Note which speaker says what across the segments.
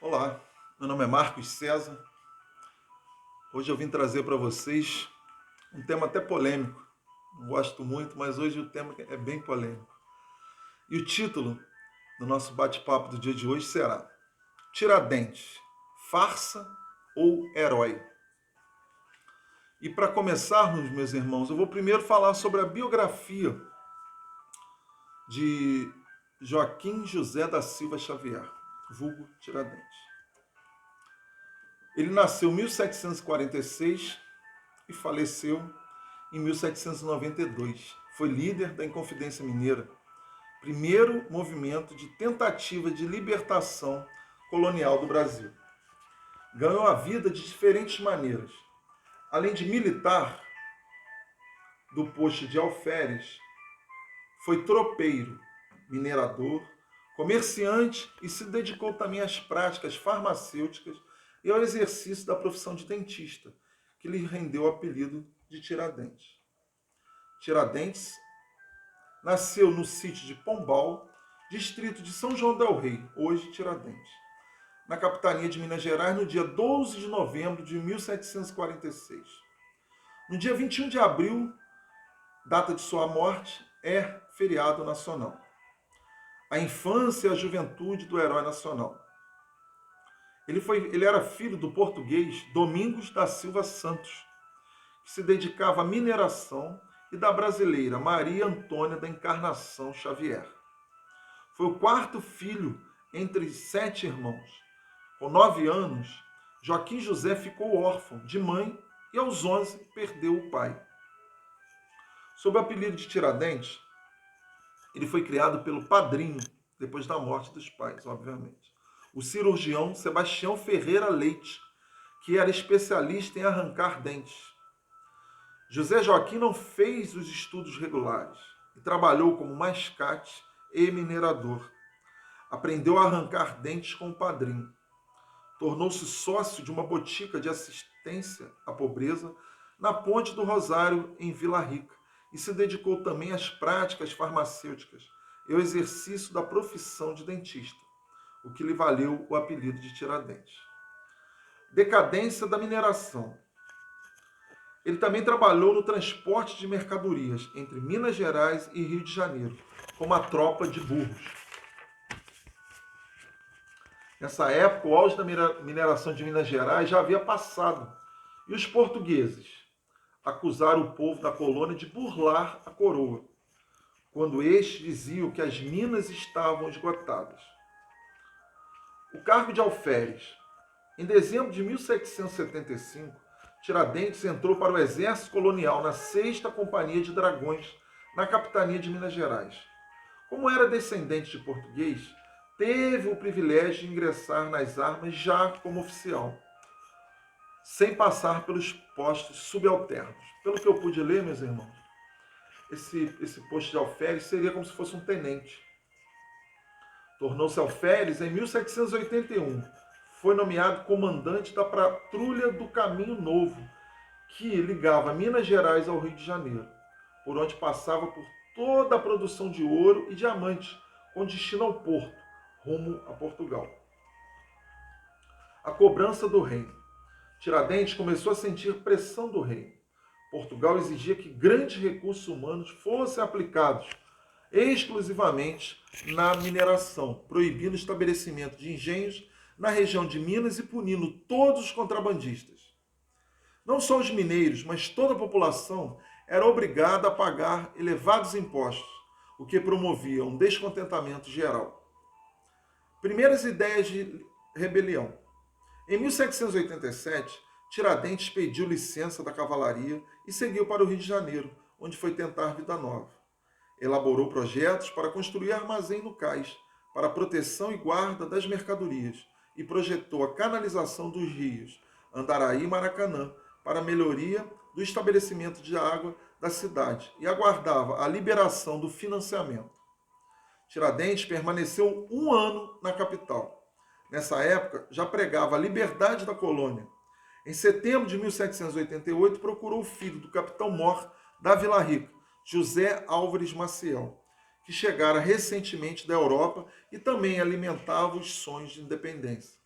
Speaker 1: Olá, meu nome é Marcos César. Hoje eu vim trazer para vocês um tema até polêmico. Não gosto muito, mas hoje o tema é bem polêmico. E o título do nosso bate-papo do dia de hoje será Tiradentes, farsa ou herói? E para começarmos, meus irmãos, eu vou primeiro falar sobre a biografia de Joaquim José da Silva Xavier, vulgo Tiradentes. Ele nasceu em 1746 e faleceu em 1792. Foi líder da Inconfidência Mineira, primeiro movimento de tentativa de libertação colonial do Brasil. Ganhou a vida de diferentes maneiras. Além de militar do posto de alferes, foi tropeiro, minerador, comerciante e se dedicou também às práticas farmacêuticas e ao exercício da profissão de dentista, que lhe rendeu o apelido de Tiradentes. Tiradentes nasceu no sítio de Pombal, distrito de São João del Rei, hoje Tiradentes, na capitania de Minas Gerais, no dia 12 de novembro de 1746. No dia 21 de abril, data de sua morte, é feriado nacional. A infância e a juventude do herói nacional. Ele era filho do português Domingos da Silva Santos, que se dedicava à mineração, e da brasileira Maria Antônia da Encarnação Xavier. Foi o quarto filho entre 7 irmãos. Com 9 anos, Joaquim José ficou órfão de mãe e aos 11 perdeu o pai. Sob o apelido de Tiradentes, ele foi criado pelo padrinho, depois da morte dos pais, obviamente, o cirurgião Sebastião Ferreira Leite, que era especialista em arrancar dentes. José Joaquim não fez os estudos regulares e trabalhou como mascate e minerador. Aprendeu a arrancar dentes com o padrinho. Tornou-se sócio de uma botica de assistência à pobreza na Ponte do Rosário, em Vila Rica, e se dedicou também às práticas farmacêuticas e ao exercício da profissão de dentista, o que lhe valeu o apelido de Tiradentes. Decadência da mineração. Ele também trabalhou no transporte de mercadorias entre Minas Gerais e Rio de Janeiro, com uma tropa de burros. Nessa época, o auge da mineração de Minas Gerais já havia passado, e os portugueses acusaram o povo da colônia de burlar a coroa, quando estes diziam que as minas estavam esgotadas. O cargo de alferes. Em dezembro de 1775, Tiradentes entrou para o exército colonial na 6ª Companhia de Dragões, na capitania de Minas Gerais. Como era descendente de português, teve o privilégio de ingressar nas armas já como oficial, sem passar pelos postos subalternos. Pelo que eu pude ler, meus irmãos, esse posto de alferes seria como se fosse um tenente. Tornou-se alferes em 1781. Foi nomeado comandante da patrulha do Caminho Novo, que ligava Minas Gerais ao Rio de Janeiro, por onde passava por toda a produção de ouro e diamantes, com destino ao porto, rumo a Portugal. A cobrança do reino. Tiradentes começou a sentir pressão do reino. Portugal exigia que grandes recursos humanos fossem aplicados exclusivamente na mineração, proibindo o estabelecimento de engenhos na região de Minas e punindo todos os contrabandistas. Não só os mineiros, mas toda a população era obrigada a pagar elevados impostos, o que promovia um descontentamento geral. Primeiras ideias de rebelião. Em 1787, Tiradentes pediu licença da cavalaria e seguiu para o Rio de Janeiro, onde foi tentar vida nova. Elaborou projetos para construir armazém no cais, para proteção e guarda das mercadorias, e projetou a canalização dos rios Andaraí e Maracanã para a melhoria do estabelecimento de água da cidade e aguardava a liberação do financiamento. Tiradentes permaneceu 1 ano na capital. Nessa época, já pregava a liberdade da colônia. Em setembro de 1788, procurou o filho do capitão-mor da Vila Rica, José Álvares Maciel, que chegara recentemente da Europa e também alimentava os sonhos de independência.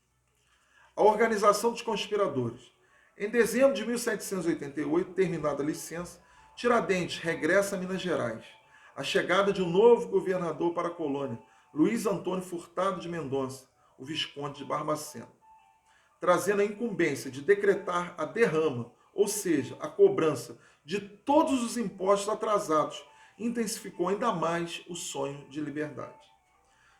Speaker 1: A organização dos conspiradores. Em dezembro de 1788, terminada a licença, Tiradentes regressa a Minas Gerais. A chegada de um novo governador para a colônia, Luiz Antônio Furtado de Mendonça, o Visconde de Barbacena, trazendo a incumbência de decretar a derrama, ou seja, a cobrança de todos os impostos atrasados, intensificou ainda mais o sonho de liberdade.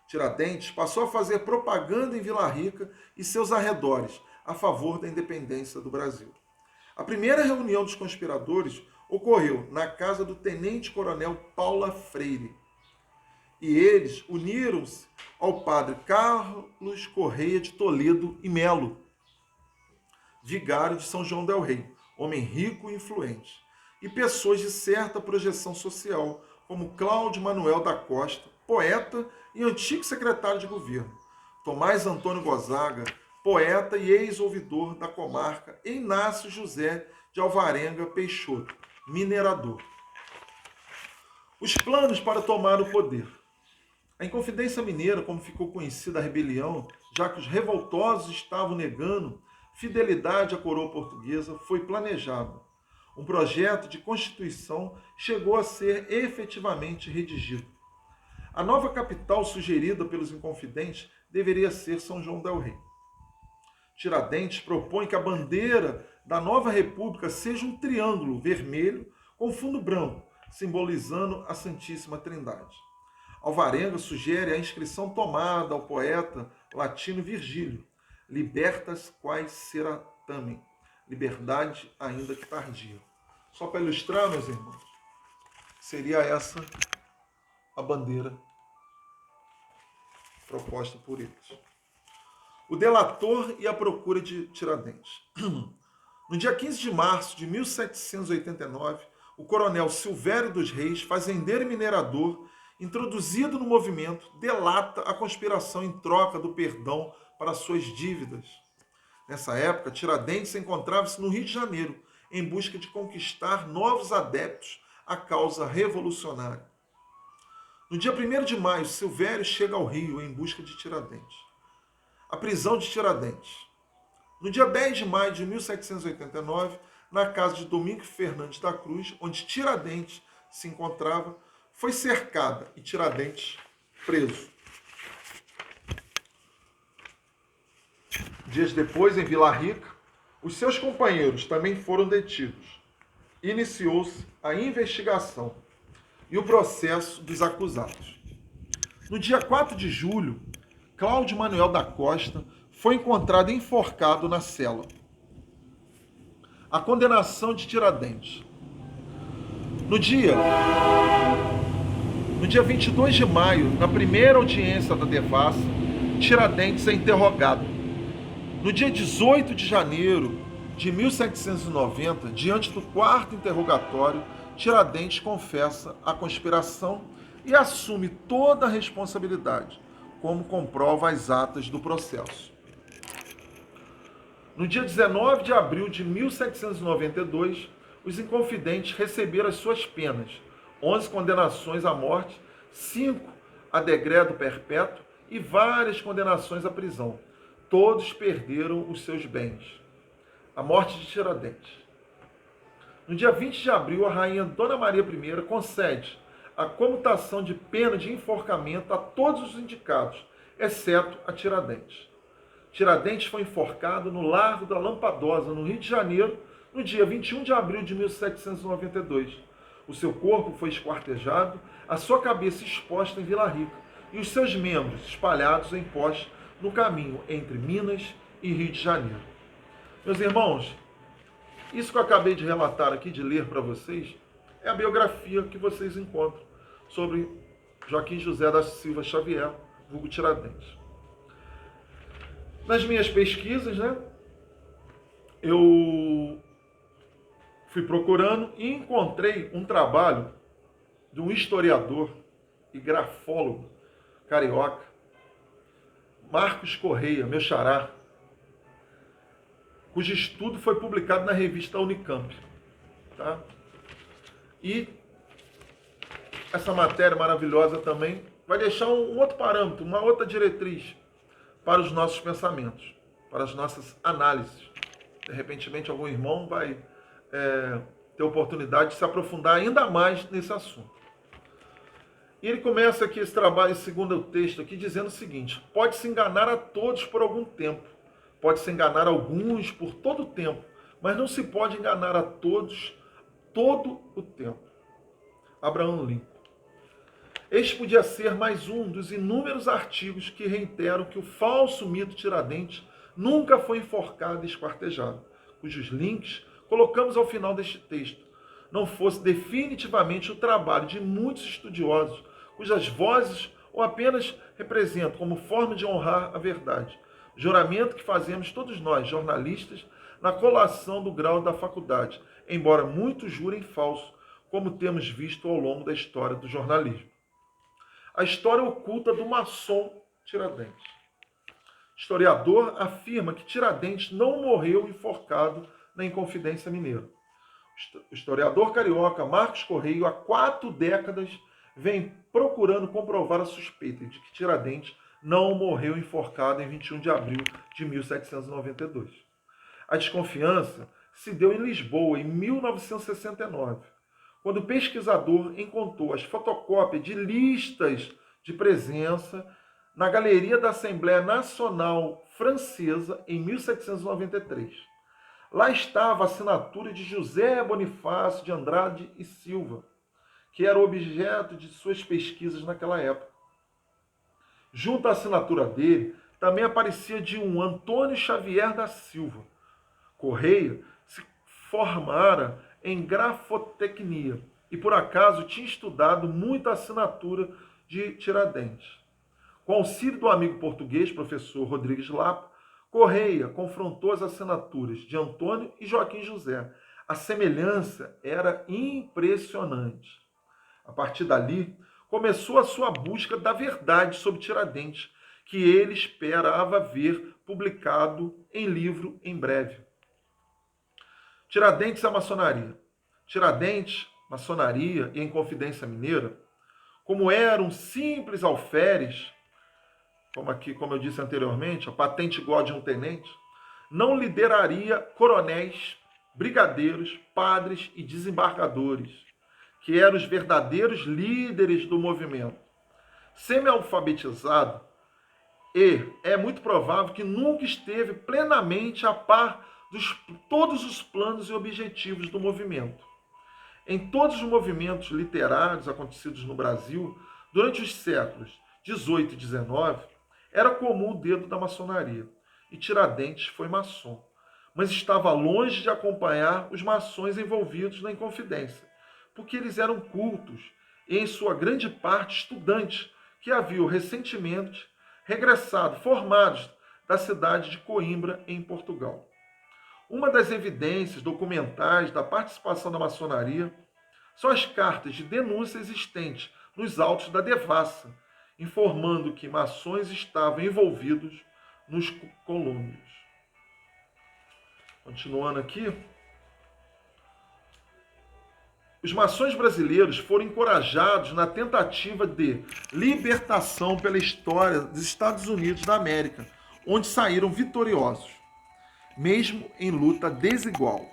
Speaker 1: Tiradentes passou a fazer propaganda em Vila Rica e seus arredores a favor da independência do Brasil. A primeira reunião dos conspiradores ocorreu na casa do tenente-coronel Paula Freire. E eles uniram-se ao padre Carlos Correia de Toledo e Melo, vigário de São João del Rei, homem rico e influente, e pessoas de certa projeção social, como Cláudio Manuel da Costa, poeta e antigo secretário de governo, Tomás Antônio Gonzaga, poeta e ex-ouvidor da comarca, e Inácio José de Alvarenga Peixoto, minerador. Os planos para tomar o poder. A Inconfidência Mineira, como ficou conhecida a rebelião, já que os revoltosos estavam negando fidelidade à coroa portuguesa, foi planejado. Um projeto de constituição chegou a ser efetivamente redigido. A nova capital sugerida pelos Inconfidentes deveria ser São João del Rei. Tiradentes propõe que a bandeira da nova república seja um triângulo vermelho com fundo branco, simbolizando a Santíssima Trindade. Alvarenga sugere a inscrição tomada ao poeta latino Virgílio, libertas quae sera tamen, liberdade ainda que tardia. Só para ilustrar, meus irmãos, seria essa a bandeira proposta por eles. O delator e a procura de Tiradentes. No dia 15 de março de 1789, o coronel Silvério dos Reis, fazendeiro e minerador, introduzido no movimento, delata a conspiração em troca do perdão para suas dívidas. Nessa época, Tiradentes encontrava-se no Rio de Janeiro, em busca de conquistar novos adeptos à causa revolucionária. No dia 1º de maio, Silvério chega ao Rio em busca de Tiradentes. A prisão de Tiradentes. No dia 10 de maio de 1789, na casa de Domingos Fernandes da Cruz, onde Tiradentes se encontrava, foi cercada e Tiradentes preso. Dias depois, em Vila Rica, os seus companheiros também foram detidos. Iniciou-se a investigação e o processo dos acusados. No dia 4 de julho, Cláudio Manuel da Costa foi encontrado enforcado na cela. A condenação de Tiradentes. No dia 22 de maio, na primeira audiência da devassa, Tiradentes é interrogado. No dia 18 de janeiro de 1790, diante do quarto interrogatório, Tiradentes confessa a conspiração e assume toda a responsabilidade, como comprova as atas do processo. No dia 19 de abril de 1792, os Inconfidentes receberam as suas penas, 11 condenações à morte, 5 a degredo perpétuo e várias condenações à prisão. Todos perderam os seus bens. A morte de Tiradentes. No dia 20 de abril, a rainha Dona Maria I concede a comutação de pena de enforcamento a todos os indicados, exceto a Tiradentes. Tiradentes foi enforcado no Largo da Lampadosa, no Rio de Janeiro, no dia 21 de abril de 1792. O seu corpo foi esquartejado, a sua cabeça exposta em Vila Rica e os seus membros espalhados em postes no caminho entre Minas e Rio de Janeiro. Meus irmãos, isso que eu acabei de relatar aqui, de ler para vocês, é a biografia que vocês encontram sobre Joaquim José da Silva Xavier, vulgo Tiradentes. Nas minhas pesquisas, eu fui procurando e encontrei um trabalho de um historiador e grafólogo carioca, Marcos Correia, meu xará, cujo estudo foi publicado na revista Unicamp. Tá? E essa matéria maravilhosa também vai deixar um outro parâmetro, uma outra diretriz para os nossos pensamentos. para as nossas análises. De repente, algum irmão vai ter oportunidade de se aprofundar ainda mais nesse assunto. E ele começa aqui esse trabalho, segundo o texto aqui, dizendo o seguinte: pode-se enganar a todos por algum tempo, pode-se enganar alguns por todo o tempo, mas não se pode enganar a todos todo o tempo. Abraham Lincoln. Este podia ser mais um dos inúmeros artigos que reiteram que o falso mito Tiradentes nunca foi enforcado e esquartejado, cujos links colocamos ao final deste texto, não fosse definitivamente o trabalho de muitos estudiosos, cujas vozes ou apenas representam como forma de honrar a verdade, juramento que fazemos todos nós, jornalistas, na colação do grau da faculdade, embora muitos jurem falso, como temos visto ao longo da história do jornalismo. A história oculta do maçom Tiradentes. Historiador afirma que Tiradentes não morreu enforcado na Inconfidência Mineira. O historiador carioca Marcos Correio, há 4 décadas, vem procurando comprovar a suspeita de que Tiradentes não morreu enforcado em 21 de abril de 1792. A desconfiança se deu em Lisboa, em 1969, quando o pesquisador encontrou as fotocópias de listas de presença na Galeria da Assembleia Nacional Francesa, em 1793. Lá estava a assinatura de José Bonifácio de Andrade e Silva, que era objeto de suas pesquisas naquela época. Junto à assinatura dele, também aparecia de um Antônio Xavier da Silva. Correia se formara em grafotecnia e, por acaso, tinha estudado muito a assinatura de Tiradentes. Com auxílio do amigo português, professor Rodrigues Lapa, Correia confrontou as assinaturas de Antônio e Joaquim José. A semelhança era impressionante. A partir dali, começou a sua busca da verdade sobre Tiradentes, que ele esperava ver publicado em livro em breve. Tiradentes e a maçonaria. Tiradentes, maçonaria e a Inconfidência Mineira, como eram simples alferes, como eu disse anteriormente, a patente igual a de um tenente, não lideraria coronéis, brigadeiros, padres e desembargadores, que eram os verdadeiros líderes do movimento. Semi-alfabetizado, é muito provável que nunca esteve plenamente a par de todos os planos e objetivos do movimento. Em todos os movimentos literários acontecidos no Brasil, durante os séculos XVIII e XIX, era comum o dedo da maçonaria, e Tiradentes foi maçom, mas estava longe de acompanhar os maçons envolvidos na Inconfidência, porque eles eram cultos e, em sua grande parte, estudantes que haviam recentemente regressado, formados da cidade de Coimbra, em Portugal. Uma das evidências documentais da participação da maçonaria são as cartas de denúncia existentes nos autos da devassa, informando que maçons estavam envolvidos nos colônios. Continuando aqui, os maçons brasileiros foram encorajados na tentativa de libertação pela história dos Estados Unidos da América, onde saíram vitoriosos, mesmo em luta desigual.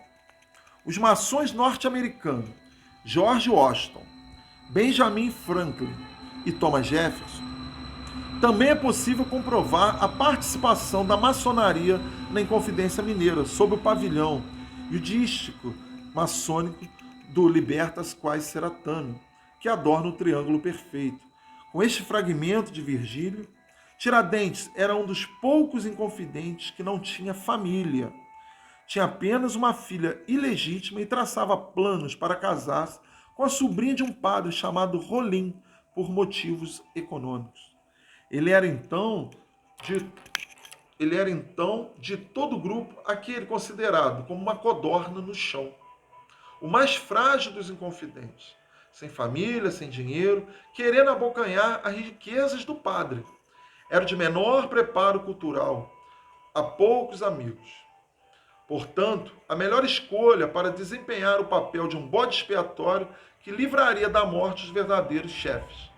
Speaker 1: Os maçons norte-americanos George Washington, Benjamin Franklin e Thomas Jefferson, também é possível comprovar a participação da maçonaria na Inconfidência Mineira, sob o pavilhão e o dístico maçônico do Libertas Quae Seratano, que adorna o triângulo perfeito. Com este fragmento de Virgílio, Tiradentes era um dos poucos inconfidentes que não tinha família. Tinha apenas uma filha ilegítima e traçava planos para casar-se com a sobrinha de um padre chamado Rolim, por motivos econômicos. Ele era então de todo o grupo aquele considerado como uma codorna no chão, o mais frágil dos inconfidentes, sem família, sem dinheiro, querendo abocanhar as riquezas do padre. Era de menor preparo cultural, a poucos amigos. Portanto, a melhor escolha para desempenhar o papel de um bode expiatório que livraria da morte os verdadeiros chefes.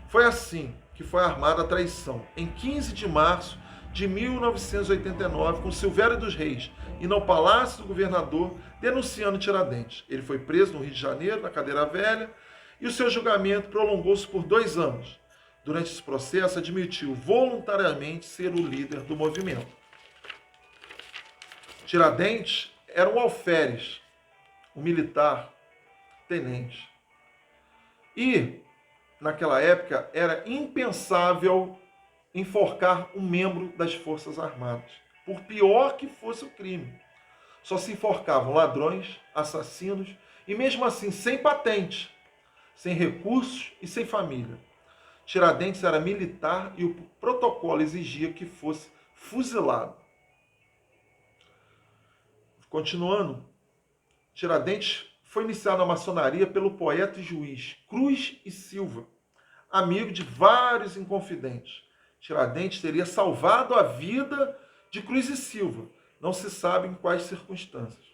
Speaker 1: Foi assim que foi armada a traição, em 15 de março de 1989, com Silvério dos Reis, indo ao Palácio do Governador, denunciando Tiradentes. Ele foi preso no Rio de Janeiro, na Cadeira Velha, e o seu julgamento prolongou-se por 2 anos. Durante esse processo, admitiu voluntariamente ser o líder do movimento. Tiradentes era um alferes, um militar, tenente. E, naquela época, era impensável enforcar um membro das Forças Armadas, por pior que fosse o crime. Só se enforcavam ladrões, assassinos, e mesmo assim sem patente, sem recursos e sem família. Tiradentes era militar e o protocolo exigia que fosse fuzilado. Continuando, Tiradentes foi iniciado na maçonaria pelo poeta e juiz Cruz e Silva, amigo de vários inconfidentes. Tiradentes teria salvado a vida de Cruz e Silva, não se sabe em quais circunstâncias.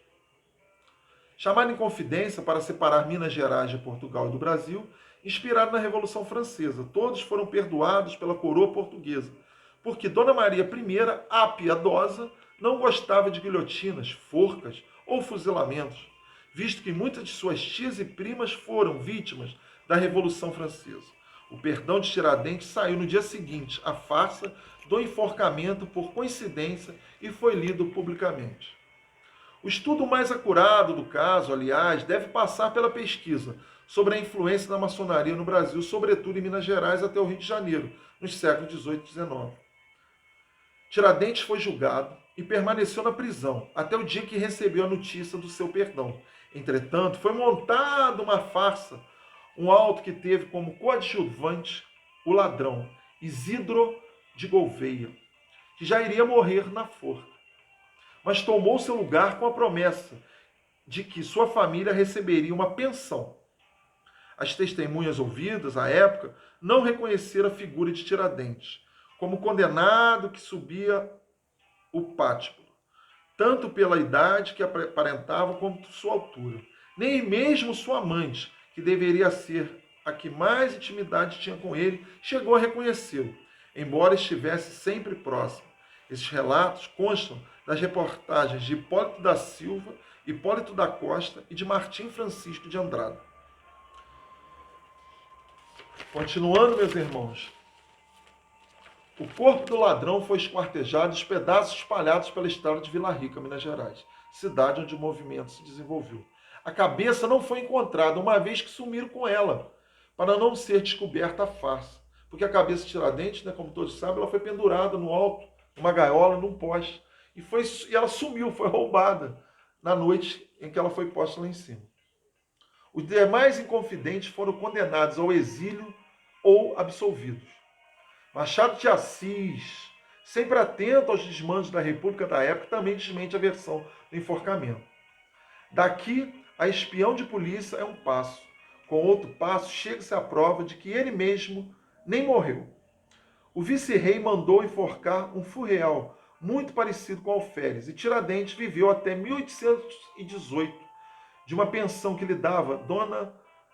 Speaker 1: Chamado em confidência para separar Minas Gerais de Portugal e do Brasil, inspirado na Revolução Francesa, todos foram perdoados pela coroa portuguesa, porque Dona Maria I, a piedosa, não gostava de guilhotinas, forcas ou fuzilamentos, visto que muitas de suas tias e primas foram vítimas da Revolução Francesa. O perdão de Tiradentes saiu no dia seguinte, a farsa do enforcamento por coincidência, e foi lido publicamente. O estudo mais acurado do caso, aliás, deve passar pela pesquisa sobre a influência da maçonaria no Brasil, sobretudo em Minas Gerais até o Rio de Janeiro, nos séculos XVIII e XIX. Tiradentes foi julgado e permaneceu na prisão até o dia que recebeu a notícia do seu perdão. Entretanto, foi montada uma farsa, um auto que teve como coadjuvante o ladrão Isidro de Gouveia, que já iria morrer na forca, mas tomou seu lugar com a promessa de que sua família receberia uma pensão. As testemunhas ouvidas, à época, não reconheceram a figura de Tiradentes como condenado que subia o pátibulo, tanto pela idade que aparentava quanto sua altura. Nem mesmo sua amante, que deveria ser a que mais intimidade tinha com ele, chegou a reconhecê-lo, embora estivesse sempre próximo. Esses relatos constam das reportagens de Hipólito da Silva, Hipólito da Costa e de Martim Francisco de Andrada. Continuando, meus irmãos, o corpo do ladrão foi esquartejado e os pedaços espalhados pela estrada de Vila Rica, Minas Gerais, cidade onde o movimento se desenvolveu. A cabeça não foi encontrada, uma vez que sumiram com ela, para não ser descoberta a farsa. Porque a cabeça de Tiradentes, como todos sabem, ela foi pendurada no alto, numa gaiola, num poste. E ela sumiu, foi roubada na noite em que ela foi posta lá em cima. Os demais inconfidentes foram condenados ao exílio ou absolvidos. Machado de Assis, sempre atento aos desmandos da República da época, também desmente a versão do enforcamento. Daqui, a espião de polícia é um passo. Com outro passo, chega-se à prova de que ele mesmo nem morreu. O vice-rei mandou enforcar um furreal, muito parecido com Alferes, e Tiradentes viveu até 1818, de uma pensão que lhe dava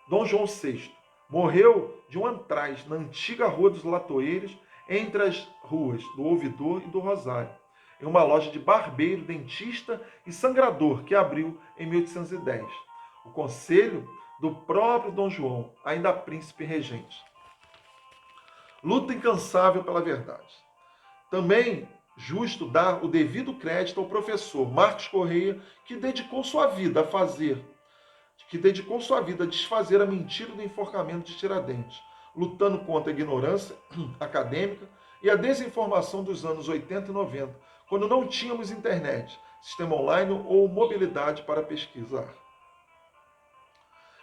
Speaker 1: Dom João VI. Morreu de um antraz na antiga Rua dos Latoeiros, entre as ruas do Ouvidor e do Rosário, em uma loja de barbeiro, dentista e sangrador que abriu em 1810. O conselho do próprio Dom João, ainda príncipe regente. Luta incansável pela verdade. Também justo dar o devido crédito ao professor Marcos Correia, que dedicou sua vida a desfazer a mentira do enforcamento de Tiradentes, lutando contra a ignorância acadêmica e a desinformação dos anos 80 e 90, quando não tínhamos internet, sistema online ou mobilidade para pesquisar.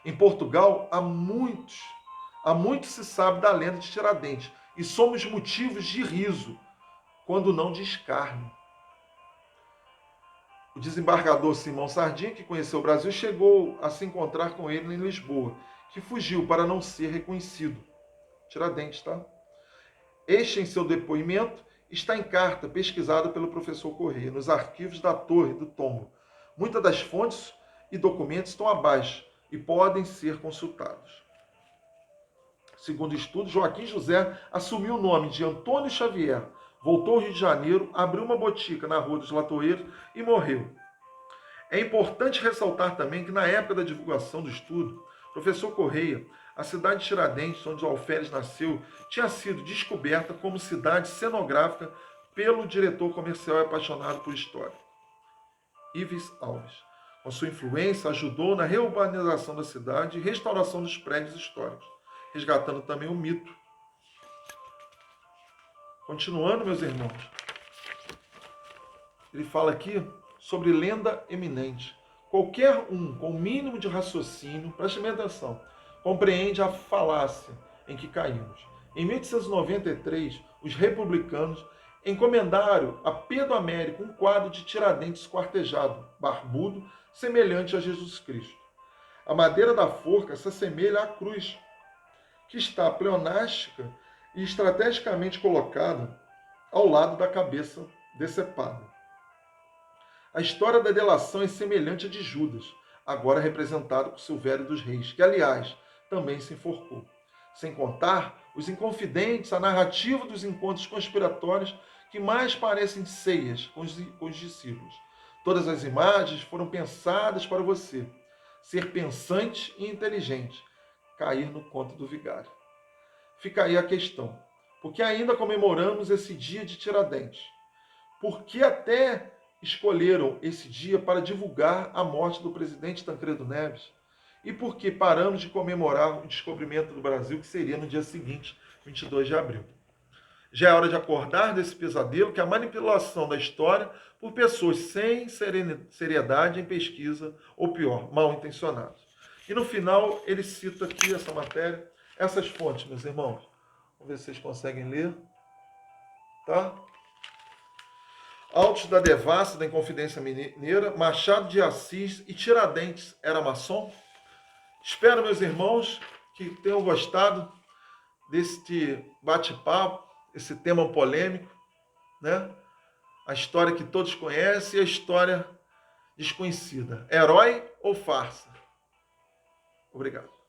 Speaker 1: Em Portugal, há muito se sabe da lenda de Tiradentes, e somos motivos de riso, quando não de escárnio. O desembargador Simão Sardinha, que conheceu o Brasil, chegou a se encontrar com ele em Lisboa, que fugiu para não ser reconhecido. Tiradentes, tá? Este, em seu depoimento, está em carta pesquisada pelo professor Correia, nos arquivos da Torre do Tombo. Muitas das fontes e documentos estão abaixo e podem ser consultados. Segundo estudo, Joaquim José assumiu o nome de Antônio Xavier Voltou ao Rio de Janeiro, abriu uma botica na Rua dos Latoeiros e morreu. É importante ressaltar também que na época da divulgação do estudo, professor Correia, a cidade de Tiradentes, onde o Alferes nasceu, tinha sido descoberta como cidade cenográfica pelo diretor comercial e apaixonado por história, Ives Alves. Com sua influência, ajudou na reurbanização da cidade e restauração dos prédios históricos, resgatando também o mito. Continuando, meus irmãos, ele fala aqui sobre lenda eminente. Qualquer um com o mínimo de raciocínio, preste bem atenção, compreende a falácia em que caímos. Em 1893, os republicanos encomendaram a Pedro Américo um quadro de Tiradentes esquartejado, barbudo, semelhante a Jesus Cristo. A madeira da forca se assemelha à cruz, que está pleonástica e estrategicamente colocada ao lado da cabeça decepada. A história da delação é semelhante à de Judas, agora representado por Silvério dos Reis, que, aliás, também se enforcou. Sem contar os inconfidentes, a narrativa dos encontros conspiratórios que mais parecem ceias com os discípulos. Todas as imagens foram pensadas para você ser pensante e inteligente, cair no conto do vigário. Fica aí a questão. Por que ainda comemoramos esse dia de Tiradentes? Por que até escolheram esse dia para divulgar a morte do presidente Tancredo Neves? E por que paramos de comemorar o descobrimento do Brasil, que seria no dia seguinte, 22 de abril? Já é hora de acordar desse pesadelo, que é a manipulação da história por pessoas sem seriedade em pesquisa, ou pior, mal intencionados. E no final, ele cita aqui essa matéria, essas fontes, meus irmãos. Vamos ver se vocês conseguem ler. Tá? Autos da Devassa, da Inconfidência Mineira, Machado de Assis e Tiradentes era maçom? Espero, meus irmãos, que tenham gostado deste bate-papo, esse tema polêmico, né? A história que todos conhecem e a história desconhecida. Herói ou farsa? Obrigado.